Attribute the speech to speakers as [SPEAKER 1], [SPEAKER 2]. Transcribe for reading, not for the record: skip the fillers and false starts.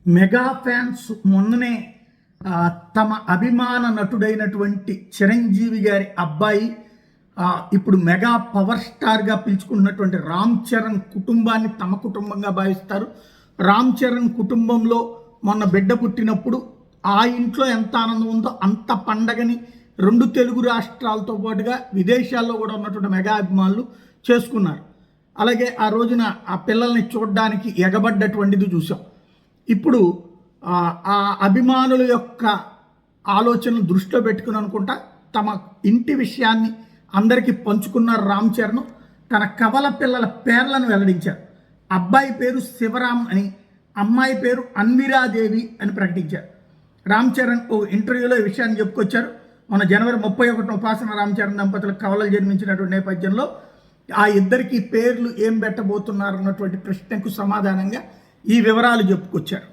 [SPEAKER 1] Mega fans మొన్ననే తమ అభిమాన నటుడైనటువంటి చిరంజీవి గారి అబ్బాయి ఇప్పుడు మెగా పవర్ స్టార్గా పిలుచుకున్నటువంటి రామ్ చరణ్ కుటుంబాన్ని తమ కుటుంబంగా భావిస్తారు. రామ్ చరణ్ కుటుంబంలో మొన్న బిడ్డ పుట్టినప్పుడు ఆ ఇంట్లో ఎంత ఆనందం ఉందో అంత పండగని రెండు తెలుగు రాష్ట్రాలతో పాటుగా విదేశాల్లో కూడా ఉన్నటువంటి మెగా అభిమానులు చేసుకున్నారు. అలాగే ఆ రోజున ఆ పిల్లల్ని చూడడానికి ఎగబడ్డటువంటిది చూసాం. ఇప్పుడు ఆ అభిమానుల యొక్క ఆలోచనలు దృష్టిలో పెట్టుకుని అనుకుంటా తమ ఇంటి విషయాన్ని అందరికీ పంచుకున్నారు. రామ్ చరణ్ తన కవల పిల్లల పేర్లను వెల్లడించారు. అబ్బాయి పేరు శివరామ్ అని, అమ్మాయి పేరు అన్విరాదేవి అని ప్రకటించారు. రామ్ చరణ్ ఓ ఇంటర్వ్యూలో ఈ విషయాన్ని చెప్పుకొచ్చారు. మన జనవరి 31 ఉపాసన రామ్ చరణ్ దంపతులకు కవలలు జన్మించినటువంటి నేపథ్యంలో ఆ ఇద్దరికి పేర్లు ఏం పెట్టబోతున్నారు అన్నటువంటి ప్రశ్నకు సమాధానంగా ఈ వివరాలు చెప్పుకొచ్చారు.